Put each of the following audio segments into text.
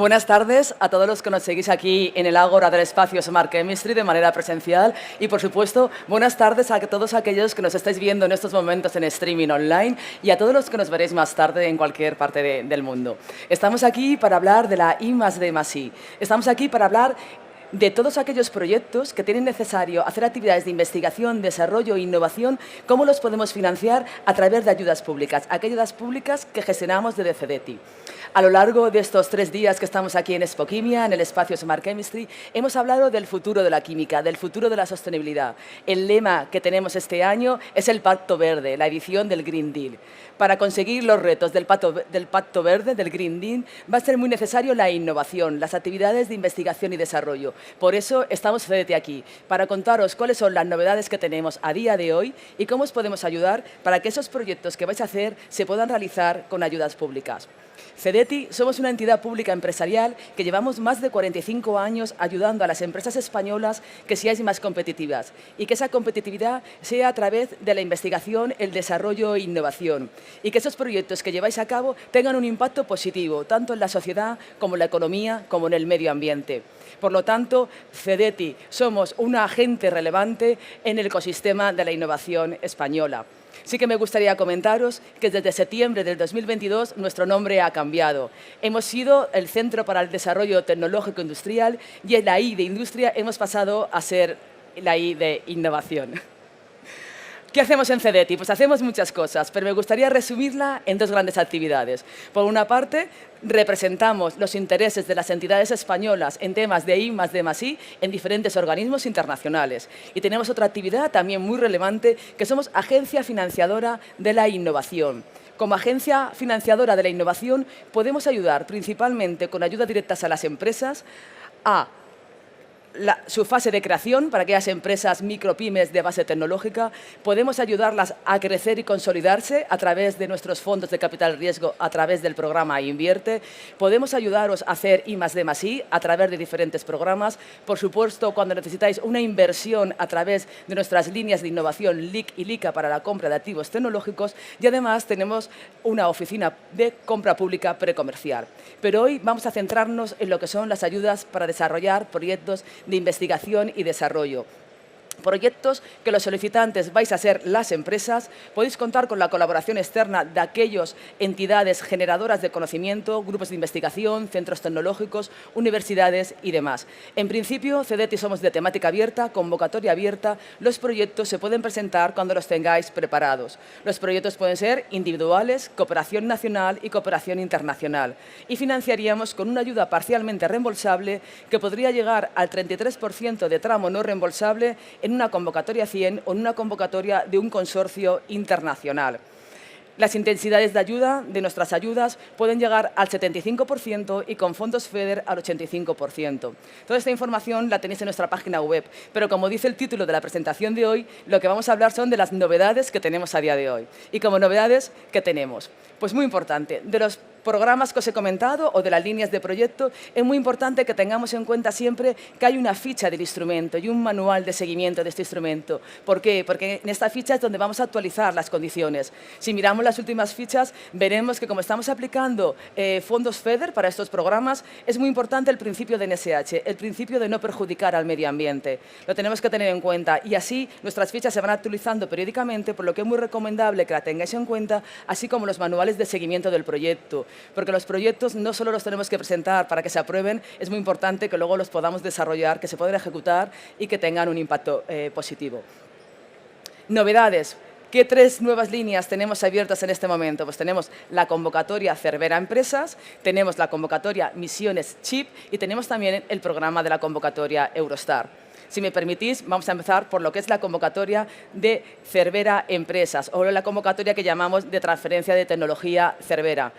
Buenas tardes a todos los que nos seguís aquí en el Ágora del Espacio Smart Chemistry de manera presencial y, por supuesto, buenas tardes a todos aquellos que nos estáis viendo en estos momentos en streaming online y a todos los que nos veréis más tarde en cualquier parte del mundo. Estamos aquí para hablar de la I+D+I. Estamos aquí para hablar de todos aquellos proyectos que tienen necesario hacer actividades de investigación, desarrollo e innovación, cómo los podemos financiar a través de ayudas públicas, aquellas públicas que gestionamos desde CEDETI. A lo largo de estos 3 días que estamos aquí en Expoquímica, en el espacio Smart Chemistry, hemos hablado del futuro de la química, del futuro de la sostenibilidad. El lema que tenemos este año es el Pacto Verde, la edición del Green Deal. Para conseguir los retos del Pacto Verde, del Green Deal, va a ser muy necesario la innovación, las actividades de investigación y desarrollo. Por eso estamos CEDETI aquí, para contaros cuáles son las novedades que tenemos a día de hoy y cómo os podemos ayudar para que esos proyectos que vais a hacer se puedan realizar con ayudas públicas. CEDETI somos una entidad pública empresarial que llevamos más de 45 años ayudando a las empresas españolas que seáis más competitivas y que esa competitividad sea a través de la investigación, el desarrollo e innovación y que esos proyectos que lleváis a cabo tengan un impacto positivo tanto en la sociedad como en la economía como en el medio ambiente. Por lo tanto, CEDETI somos un agente relevante en el ecosistema de la innovación española. Sí que me gustaría comentaros que desde septiembre del 2022 nuestro nombre ha cambiado. Hemos sido el Centro para el Desarrollo Tecnológico Industrial y en la I de Industria hemos pasado a ser la I de Innovación. ¿Qué hacemos en CEDETI? Pues hacemos muchas cosas, pero me gustaría resumirla en 2 grandes actividades. Por una parte, representamos los intereses de las entidades españolas en temas de I+D+I en diferentes organismos internacionales. Y tenemos otra actividad también muy relevante, que somos agencia financiadora de la innovación. Como agencia financiadora de la innovación, podemos ayudar principalmente con ayudas directas a las empresas a su fase de creación para aquellas empresas micropymes de base tecnológica. Podemos ayudarlas a crecer y consolidarse a través de nuestros fondos de capital riesgo, a través del programa Invierte. Podemos ayudaros a hacer I+D+I a través de diferentes programas. Por supuesto, cuando necesitáis una inversión a través de nuestras líneas de innovación LIC y LICA para la compra de activos tecnológicos y además tenemos una oficina de compra pública precomercial. Pero hoy vamos a centrarnos en lo que son las ayudas para desarrollar proyectos de investigación y desarrollo. Proyectos que los solicitantes vais a ser las empresas, podéis contar con la colaboración externa de aquellas entidades generadoras de conocimiento, grupos de investigación, centros tecnológicos, universidades y demás. En principio, CEDETI somos de temática abierta, convocatoria abierta. Los proyectos se pueden presentar cuando los tengáis preparados. Los proyectos pueden ser individuales, cooperación nacional y cooperación internacional. Y financiaríamos con una ayuda parcialmente reembolsable que podría llegar al 33% de tramo no reembolsable en una convocatoria 100 o en una convocatoria de un consorcio internacional. Las intensidades de ayuda de nuestras ayudas pueden llegar al 75% y con fondos FEDER al 85%. Toda esta información la tenéis en nuestra página web, pero como dice el título de la presentación de hoy, lo que vamos a hablar son de las novedades que tenemos a día de hoy. Y como novedades, ¿qué tenemos? Pues muy importante, de los programas que os he comentado o de las líneas de proyecto, es muy importante que tengamos en cuenta siempre que hay una ficha del instrumento y un manual de seguimiento de este instrumento. ¿Por qué? Porque en esta ficha es donde vamos a actualizar las condiciones. Si miramos las últimas fichas, veremos que como estamos aplicando fondos FEDER para estos programas, es muy importante el principio de NSH, el principio de no perjudicar al medio ambiente. Lo tenemos que tener en cuenta y así nuestras fichas se van actualizando periódicamente, por lo que es muy recomendable que la tengáis en cuenta, así como los manuales de seguimiento del proyecto. Porque los proyectos no solo los tenemos que presentar para que se aprueben, es muy importante que luego los podamos desarrollar, que se puedan ejecutar y que tengan un impacto positivo. Novedades. ¿Qué 3 nuevas líneas tenemos abiertas en este momento? Pues tenemos la convocatoria Cervera Empresas, tenemos la convocatoria Misiones Chip y tenemos también el programa de la convocatoria Eurostar. Si me permitís, vamos a empezar por lo que es la convocatoria de Cervera Empresas o la convocatoria que llamamos de transferencia de tecnología Cervera.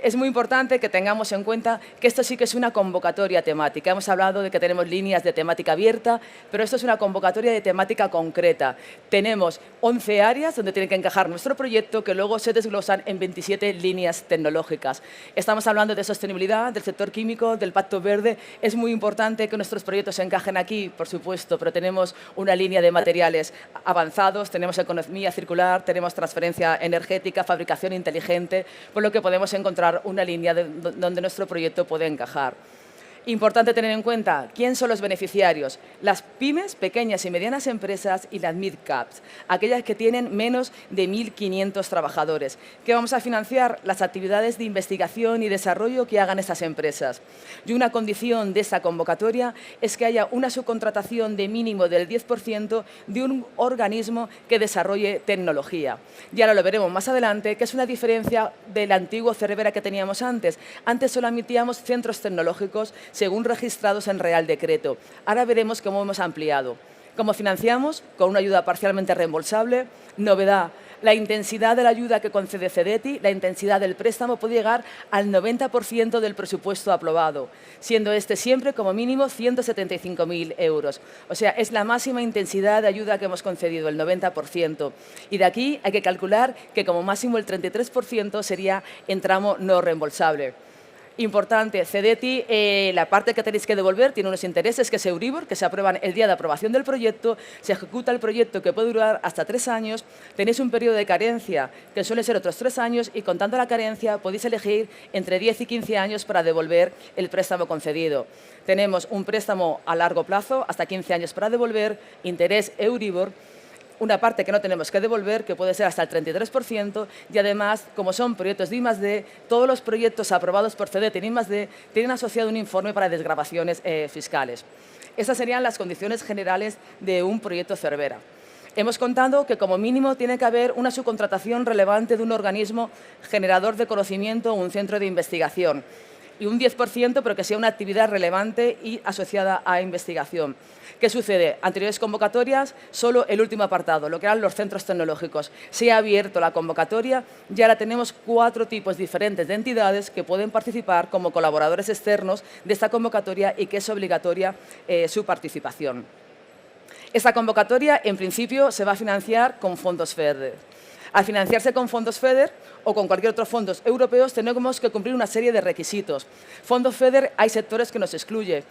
Es muy importante que tengamos en cuenta que esto sí que es una convocatoria temática. Hemos hablado de que tenemos líneas de temática abierta, pero esto es una convocatoria de temática concreta. Tenemos 11 áreas donde tiene que encajar nuestro proyecto que luego se desglosan en 27 líneas tecnológicas. Estamos hablando de sostenibilidad, del sector químico, del Pacto Verde. Es muy importante que nuestros proyectos encajen aquí, por supuesto, pero tenemos una línea de materiales avanzados, tenemos economía circular, tenemos transferencia energética, fabricación inteligente, por lo que podemos encontrar encontrar una línea donde nuestro proyecto puede encajar. Importante tener en cuenta quién son los beneficiarios: las pymes, pequeñas y medianas empresas, y las mid-caps, aquellas que tienen menos de 1.500 trabajadores. ¿Qué vamos a financiar? Las actividades de investigación y desarrollo que hagan estas empresas. Y una condición de esta convocatoria es que haya una subcontratación de mínimo del 10% de un organismo que desarrolle tecnología. Y ahora lo veremos más adelante, que es una diferencia del antiguo Cervera que teníamos antes. Antes solo emitíamos centros tecnológicos según registrados en Real Decreto. Ahora veremos cómo hemos ampliado. ¿Cómo financiamos? Con una ayuda parcialmente reembolsable. Novedad: la intensidad de la ayuda que concede CEDETI, la intensidad del préstamo, puede llegar al 90% del presupuesto aprobado, siendo este siempre como mínimo 175.000 euros. O sea, es la máxima intensidad de ayuda que hemos concedido, el 90%. Y de aquí hay que calcular que como máximo el 33% sería en tramo no reembolsable. Importante, CEDETI, la parte que tenéis que devolver tiene unos intereses, que es Euribor, que se aprueban el día de aprobación del proyecto. Se ejecuta el proyecto, que puede durar hasta 3 años. Tenéis un periodo de carencia, que suele ser otros 3 años, y contando la carencia podéis elegir entre 10 y 15 años para devolver el préstamo concedido. Tenemos un préstamo a largo plazo, hasta 15 años para devolver, interés Euribor, una parte que no tenemos que devolver, que puede ser hasta el 33%, y además, como son proyectos de I+D, todos los proyectos aprobados por CEDETI en I+D tienen asociado un informe para desgravaciones fiscales. Esas serían las condiciones generales de un proyecto Cervera. Hemos contado que como mínimo tiene que haber una subcontratación relevante de un organismo generador de conocimiento o un centro de investigación, y un 10%, pero que sea una actividad relevante y asociada a investigación. ¿Qué sucede? Anteriores convocatorias, solo el último apartado, lo que eran los centros tecnológicos. Se ha abierto la convocatoria y ahora tenemos 4 tipos diferentes de entidades que pueden participar como colaboradores externos de esta convocatoria, y que es obligatoria su participación. Esta convocatoria, en principio, se va a financiar con fondos FEDER. Al financiarse con fondos FEDER o con cualquier otro fondos europeos, tenemos que cumplir una serie de requisitos. Fondos FEDER, hay sectores que nos excluye.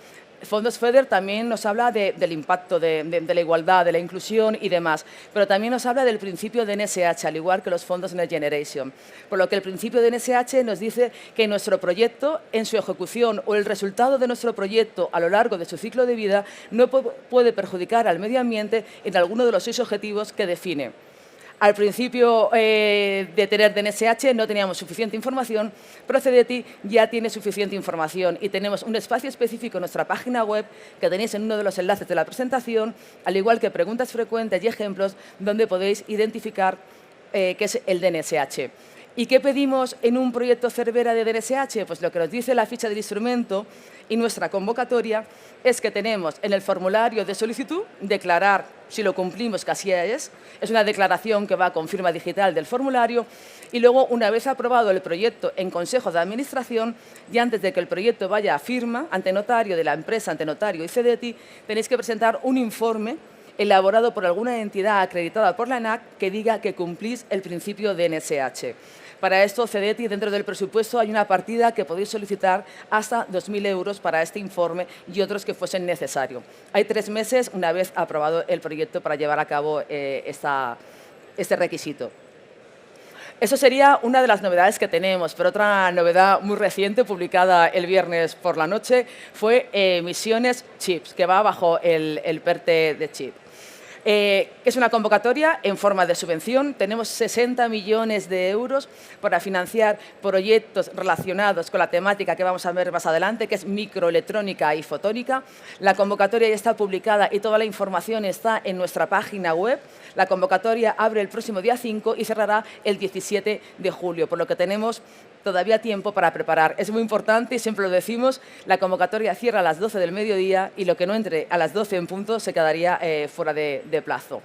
Fondos FEDER también nos habla del impacto, de la igualdad, de la inclusión y demás, pero también nos habla del principio de NSH, al igual que los fondos Next Generation. Por lo que el principio de NSH nos dice que nuestro proyecto, en su ejecución, o el resultado de nuestro proyecto a lo largo de su ciclo de vida, no puede perjudicar al medio ambiente en alguno de los 6 objetivos que define. Al principio de tener DNSH no teníamos suficiente información, pero CEDETI ya tiene suficiente información, y tenemos un espacio específico en nuestra página web, que tenéis en uno de los enlaces de la presentación, al igual que preguntas frecuentes y ejemplos, donde podéis identificar qué es el DNSH. ¿Y qué pedimos en un proyecto Cervera de DNSH? Pues lo que nos dice la ficha del instrumento y nuestra convocatoria es que tenemos en el formulario de solicitud declarar si lo cumplimos, que así es una declaración que va con firma digital del formulario, y luego, una vez aprobado el proyecto en Consejo de Administración y antes de que el proyecto vaya a firma ante notario de la empresa, ante notario y CEDETI, tenéis que presentar un informe elaborado por alguna entidad acreditada por la ENAC que diga que cumplís el principio de NSH. Para esto, CEDETI, dentro del presupuesto, hay una partida que podéis solicitar hasta 2.000 euros para este informe y otros que fuesen necesarios. Hay 3 meses, una vez aprobado el proyecto, para llevar a cabo este requisito. Eso sería una de las novedades que tenemos, pero otra novedad muy reciente, publicada el viernes por la noche, fue Misiones Chips, que va bajo el PERTE de Chip. Es una convocatoria en forma de subvención. Tenemos 60 millones de euros para financiar proyectos relacionados con la temática que vamos a ver más adelante, que es microelectrónica y fotónica. La convocatoria ya está publicada y toda la información está en nuestra página web. La convocatoria abre el próximo día 5 y cerrará el 17 de julio, por lo que tenemos todavía tiempo para preparar. Es muy importante, y siempre lo decimos, la convocatoria cierra a las 12 del mediodía, y lo que no entre a las 12 en punto se quedaría fuera de plazo.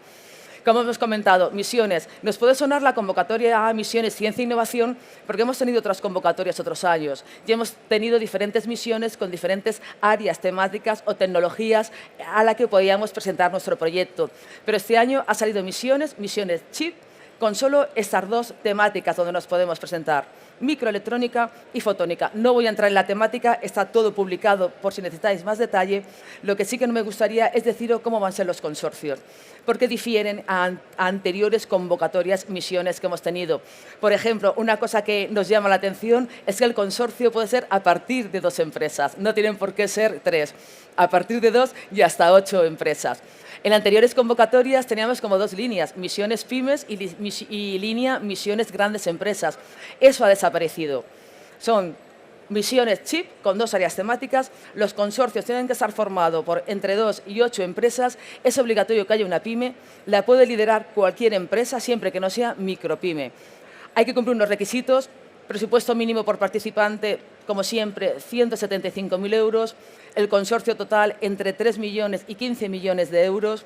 Como hemos comentado, misiones. Nos puede sonar la convocatoria a misiones Ciencia e Innovación, porque hemos tenido otras convocatorias otros años y hemos tenido diferentes misiones con diferentes áreas temáticas o tecnologías a la que podíamos presentar nuestro proyecto. Pero este año ha salido misiones Chip, con solo estas dos temáticas donde nos podemos presentar: microelectrónica y fotónica. No voy a entrar en la temática, está todo publicado por si necesitáis más detalle. Lo que sí que no me gustaría es deciros cómo van a ser los consorcios, porque difieren a anteriores convocatorias, misiones que hemos tenido. Por ejemplo, una cosa que nos llama la atención es que el consorcio puede ser a partir de 2 empresas, no tienen por qué ser 3, a partir de 2 y hasta 8 empresas. En anteriores convocatorias teníamos como 2 líneas, misiones pymes y línea misiones grandes empresas. Eso ha desaparecido. Son misiones chip con 2 áreas temáticas. Los consorcios tienen que estar formados por entre 2 y 8 empresas. Es obligatorio que haya una pyme. La puede liderar cualquier empresa siempre que no sea micropyme. Hay que cumplir unos requisitos. Presupuesto mínimo por participante, como siempre, 175.000 euros. El consorcio total entre 3 millones y 15 millones de euros.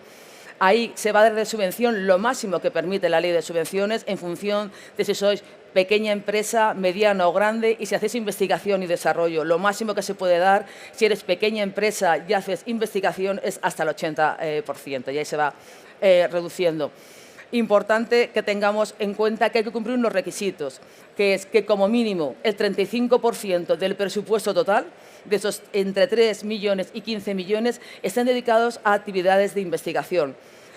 Ahí se va a dar de subvención lo máximo que permite la ley de subvenciones en función de si sois pequeña empresa, mediana o grande, y si hacéis investigación y desarrollo. Lo máximo que se puede dar, si eres pequeña empresa y haces investigación, es hasta el 80%, y ahí se va reduciendo. Importante que tengamos en cuenta que hay que cumplir unos requisitos, que es que como mínimo el 35% del presupuesto total, de esos entre 3 millones y 15 millones, estén dedicados a actividades de investigación.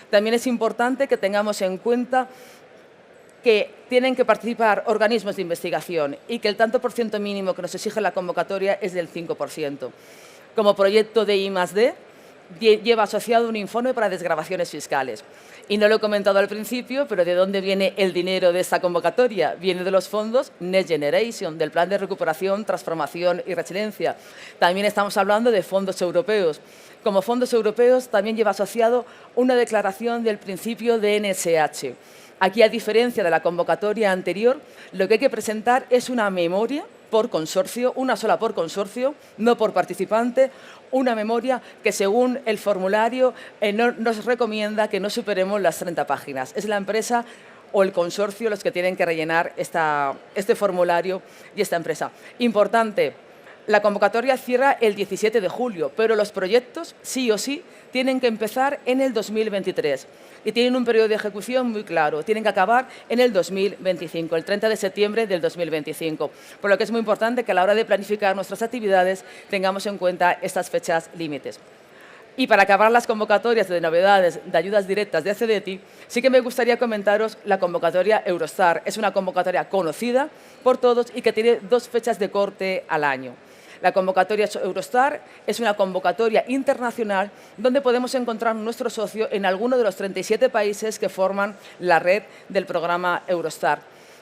También es importante que tengamos en cuenta que tienen que participar organismos de investigación y que el tanto por ciento mínimo que nos exige la convocatoria es del 5%. Como proyecto de I+D, lleva asociado un informe para desgravaciones fiscales. Y no lo he comentado al principio, pero ¿de dónde viene el dinero de esta convocatoria? Viene de los fondos Next Generation, del Plan de Recuperación, Transformación y Resiliencia. También estamos hablando de fondos europeos. Como fondos europeos también lleva asociado una declaración del principio de NSH. Aquí, a diferencia de la convocatoria anterior, lo que hay que presentar es una memoria por consorcio, una sola por consorcio, no por participante, una memoria que según el formulario nos recomienda que no superemos las 30 páginas. Es la empresa o el consorcio los que tienen que rellenar este formulario y esta empresa. Importante, la convocatoria cierra el 17 de julio, pero los proyectos sí o sí tienen que empezar en el 2023 y tienen un periodo de ejecución muy claro. Tienen que acabar en el 2025, el 30 de septiembre del 2025. Por lo que es muy importante que a la hora de planificar nuestras actividades tengamos en cuenta estas fechas límites. Y para acabar las convocatorias de novedades de ayudas directas de CDTI, sí que me gustaría comentaros la convocatoria Eurostar. Es una convocatoria conocida por todos y que tiene 2 fechas de corte al año. La convocatoria Eurostar es una convocatoria internacional donde podemos encontrar nuestro socio en alguno de los 37 países que forman la red del programa Eurostar.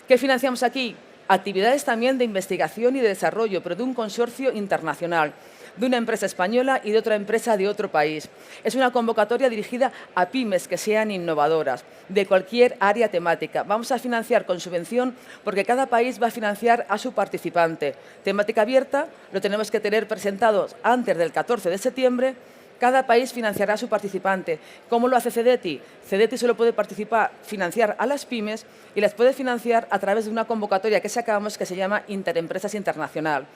¿Qué financiamos aquí? Actividades también de investigación y de desarrollo, pero de un consorcio internacional, de una empresa española y de otra empresa de otro país. Es una convocatoria dirigida a pymes que sean innovadoras, de cualquier área temática. Vamos a financiar con subvención porque cada país va a financiar a su participante. Temática abierta, lo tenemos que tener presentados antes del 14 de septiembre. Cada país financiará a su participante. ¿Cómo lo hace CDTI? CDTI solo puede financiar a las pymes y las puede financiar a través de una convocatoria que sacamos que se llama Interempresas Internacional,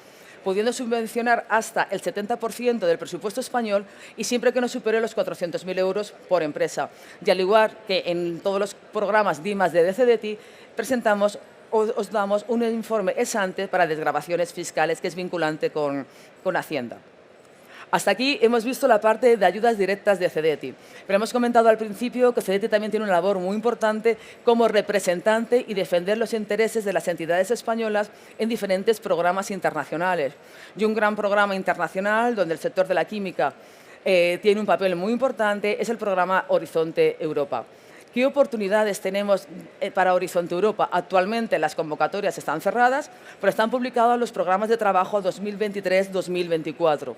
pudiendo subvencionar hasta el 70% del presupuesto español y siempre que no supere los 400.000 euros por empresa. Y al igual que en todos los programas de I+D de CDTI, os damos un informe ex ante para desgravaciones fiscales que es vinculante con Hacienda. Hasta aquí hemos visto la parte de ayudas directas de CDTI, pero hemos comentado al principio que CDTI también tiene una labor muy importante como representante y defender los intereses de las entidades españolas en diferentes programas internacionales. Y un gran programa internacional donde el sector de la química tiene un papel muy importante es el programa Horizonte Europa. ¿Qué oportunidades tenemos para Horizonte Europa? Actualmente las convocatorias están cerradas, pero están publicados los programas de trabajo 2023-2024.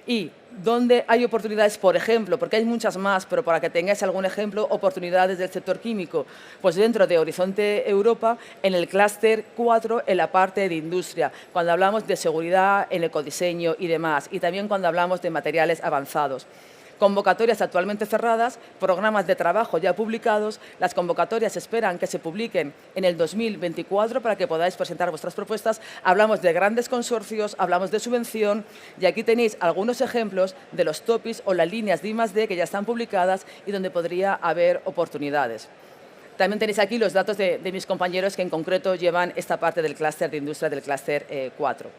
Y ¿dónde hay oportunidades, por ejemplo? Porque hay muchas más, pero para que tengáis algún ejemplo, oportunidades del sector químico. Pues dentro de Horizonte Europa, en el clúster 4, en la parte de industria, cuando hablamos de seguridad, en ecodiseño y demás, y también cuando hablamos de materiales avanzados. Convocatorias actualmente cerradas, programas de trabajo ya publicados. Las convocatorias esperan que se publiquen en el 2024 para que podáis presentar vuestras propuestas. Hablamos de grandes consorcios, hablamos de subvención y aquí tenéis algunos ejemplos de los topics o las líneas de I+D que ya están publicadas y donde podría haber oportunidades. También tenéis aquí los datos de mis compañeros que en concreto llevan esta parte del clúster de industria del clúster 4.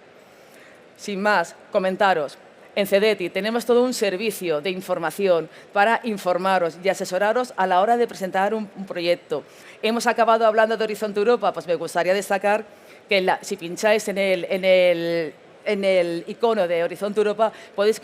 Sin más, comentaros. En CEDETI tenemos todo un servicio de información para informaros y asesoraros a la hora de presentar un proyecto. Hemos acabado hablando de Horizonte Europa, pues me gustaría destacar que si pincháis en el icono de Horizonte Europa podéis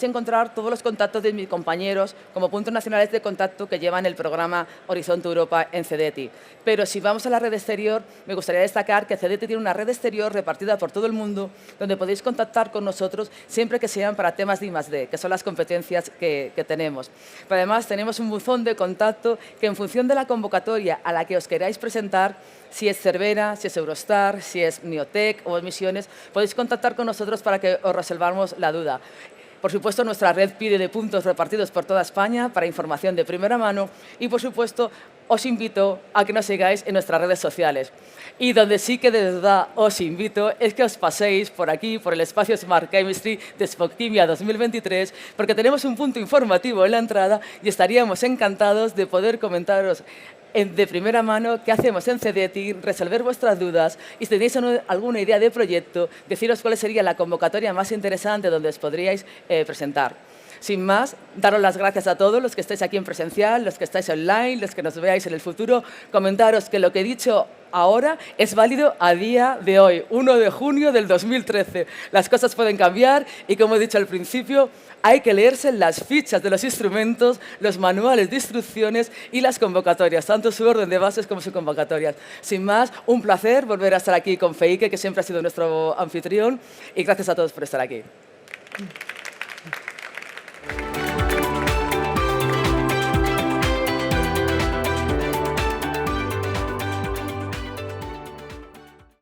encontrar todos los contactos de mis compañeros como puntos nacionales de contacto que llevan el programa Horizonte Europa en CEDETI. Pero si vamos a la red exterior, me gustaría destacar que CEDETI tiene una red exterior repartida por todo el mundo donde podéis contactar con nosotros siempre que sean para temas de I+D, que son las competencias que tenemos. Pero además tenemos un buzón de contacto que en función de la convocatoria a la que os queráis presentar, si es Cervera, si es Eurostar, si es Neotec o Emisiones, podéis contactar con nosotros para que os resolvamos la duda. Por supuesto, nuestra red pide de puntos repartidos por toda España para información de primera mano y, por supuesto, os invito a que nos sigáis en nuestras redes sociales. Y donde sí que de verdad os invito es que os paséis por aquí, por el espacio Smart Chemistry de Spoctimia 2023, porque tenemos un punto informativo en la entrada y estaríamos encantados de poder comentaros de primera mano qué hacemos en CEDETI, resolver vuestras dudas y si tenéis alguna idea de proyecto, deciros cuál sería la convocatoria más interesante donde os podríais presentar. Sin más, daros las gracias a todos los que estáis aquí en presencial, los que estáis online, los que nos veáis en el futuro. Comentaros que lo que he dicho ahora es válido a día de hoy, 1 de junio del 2013. Las cosas pueden cambiar y, como he dicho al principio, hay que leerse las fichas de los instrumentos, los manuales de instrucciones y las convocatorias, tanto su orden de bases como su convocatorias. Sin más, un placer volver a estar aquí con Feike, que siempre ha sido nuestro anfitrión, y gracias a todos por estar aquí.